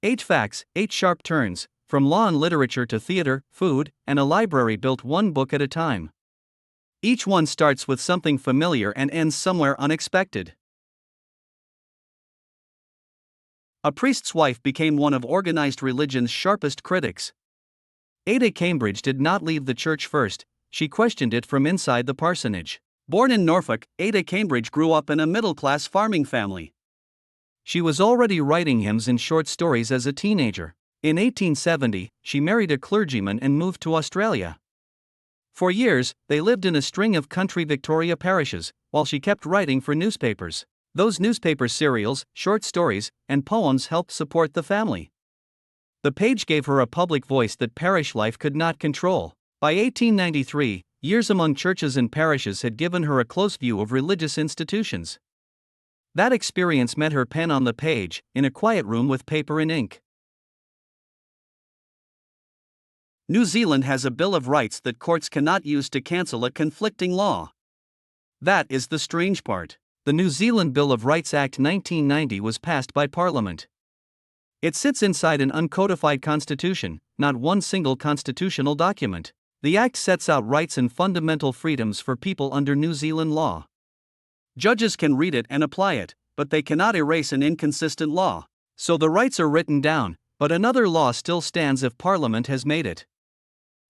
8 facts, 8 sharp turns, from law and literature to theater, food, and a library built one book at a time. Each one starts with something familiar and ends somewhere unexpected. A priest's wife became one of organized religion's sharpest critics. Ada Cambridge did not leave the church first, she questioned it from inside the parsonage. Born in Norfolk, Ada Cambridge grew up in a middle-class farming family. She was already writing hymns and short stories as a teenager. In 1870, she married a clergyman and moved to Australia. For years, they lived in a string of country Victoria parishes, while she kept writing for newspapers. Those newspaper serials, short stories, and poems helped support the family. The page gave her a public voice that parish life could not control. By 1893, years among churches and parishes had given her a close view of religious institutions. That experience met her pen on the page, in a quiet room with paper and ink. New Zealand has a Bill of Rights that courts cannot use to cancel a conflicting law. That is the strange part. The New Zealand Bill of Rights Act 1990 was passed by Parliament. It sits inside an uncodified constitution, not one single constitutional document. The Act sets out rights and fundamental freedoms for people under New Zealand law. Judges can read it and apply it, but they cannot erase an inconsistent law. So the rights are written down, but another law still stands if Parliament has made it.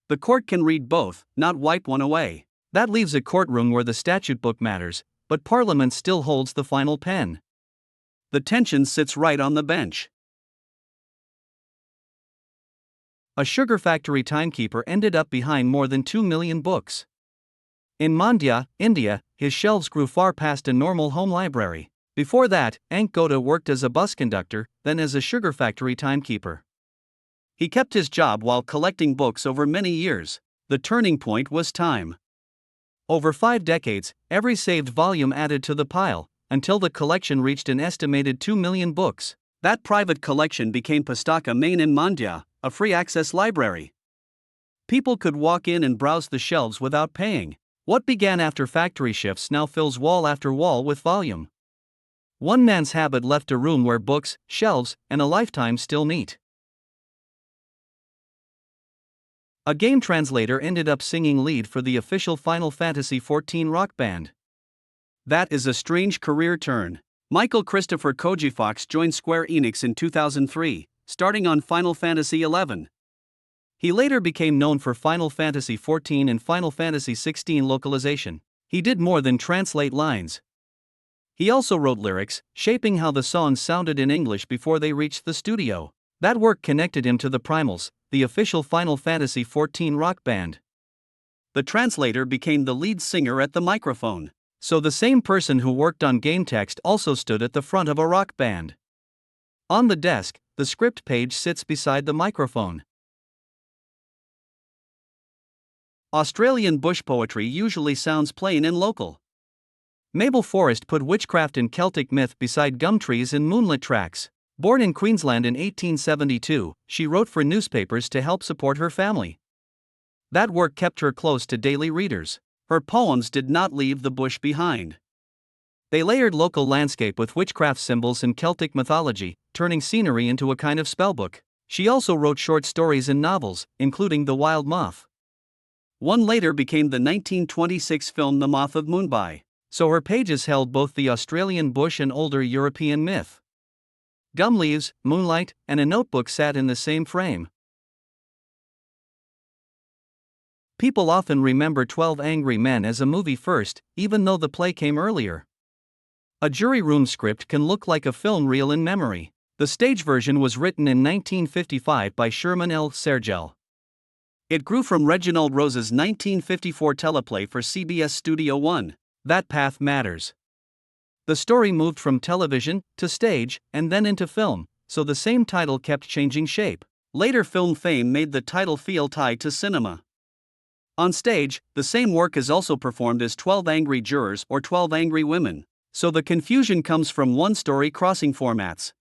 The court can read both, not wipe one away. That leaves a courtroom where the statute book matters, but Parliament still holds the final pen. The tension sits right on the bench. A sugar factory timekeeper ended up behind more than 2 million books. In Mandya, India, his shelves grew far past a normal home library. Before that, Ankgota worked as a bus conductor, then as a sugar factory timekeeper. He kept his job while collecting books over many years. The turning point was time. Over 5 decades, every saved volume added to the pile, until the collection reached an estimated 2 million books. That private collection became Pustaka Main in Mandya, a free-access library. People could walk in and browse the shelves without paying. What began after factory shifts now fills wall after wall with volume. One man's habit left a room where books, shelves, and a lifetime still meet. A game translator ended up singing lead for the official Final Fantasy XIV rock band. That is a strange career turn. Michael Christopher Kojifox joined Square Enix in 2003, starting on Final Fantasy XI. He later became known for Final Fantasy XIV and Final Fantasy XVI localization. He did more than translate lines. He also wrote lyrics, shaping how the songs sounded in English before they reached the studio. That work connected him to the Primals, the official Final Fantasy XIV rock band. The translator became the lead singer at the microphone, so the same person who worked on game text also stood at the front of a rock band. On the desk, the script page sits beside the microphone. Australian bush poetry usually sounds plain and local. Mabel Forrest put witchcraft and Celtic myth beside gum trees in moonlit tracks. Born in Queensland in 1872, she wrote for newspapers to help support her family. That work kept her close to daily readers. Her poems did not leave the bush behind. They layered local landscape with witchcraft symbols and Celtic mythology, turning scenery into a kind of spellbook. She also wrote short stories and novels, including The Wild Moth. One later became the 1926 film The Moth of Mumbai, so her pages held both the Australian bush and older European myth. Gum leaves, moonlight, and a notebook sat in the same frame. People often remember 12 Angry Men as a movie first, even though the play came earlier. A jury room script can look like a film reel in memory. The stage version was written in 1955 by Sherman L. Sergel. It grew from Reginald Rose's 1954 teleplay for CBS Studio One, That Path Matters. The story moved from television to stage and then into film, so the same title kept changing shape. Later film fame made the title feel tied to cinema. On stage, the same work is also performed as 12 Angry Jurors or 12 Angry Women, so the confusion comes from one story crossing formats.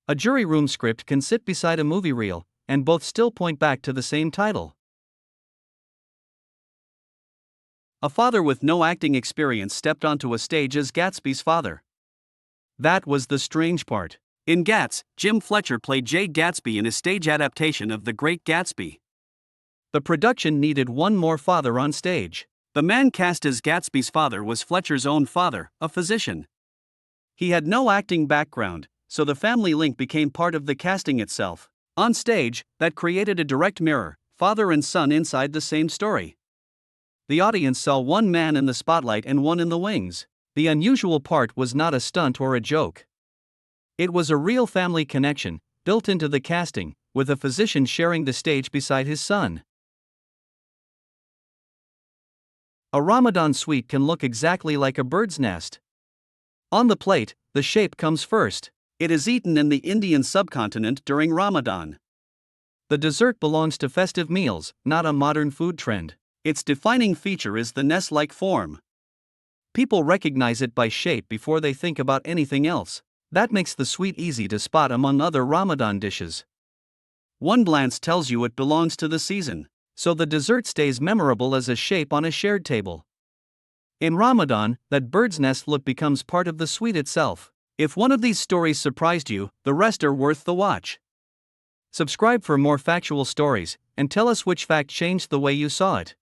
A jury room script can sit beside a movie reel, and both still point back to the same title. A father with no acting experience stepped onto a stage as Gatsby's father. That was the strange part. In Gats, Jim Fletcher played Jay Gatsby in a stage adaptation of The Great Gatsby. The production needed one more father on stage. The man cast as Gatsby's father was Fletcher's own father, a physician. He had no acting background, so the family link became part of the casting itself. On stage, that created a direct mirror, father and son inside the same story. The audience saw one man in the spotlight and one in the wings. The unusual part was not a stunt or a joke. It was a real family connection, built into the casting, with a physician sharing the stage beside his son. A Ramadan sweet can look exactly like a bird's nest. On the plate, the shape comes first. It is eaten in the Indian subcontinent during Ramadan. The dessert belongs to festive meals, not a modern food trend. Its defining feature is the nest-like form. People recognize it by shape before they think about anything else. That makes the sweet easy to spot among other Ramadan dishes. One glance tells you it belongs to the season, so the dessert stays memorable as a shape on a shared table. In Ramadan, that bird's nest look becomes part of the sweet itself. If one of these stories surprised you, the rest are worth the watch. Subscribe for more factual stories, and tell us which fact changed the way you saw it.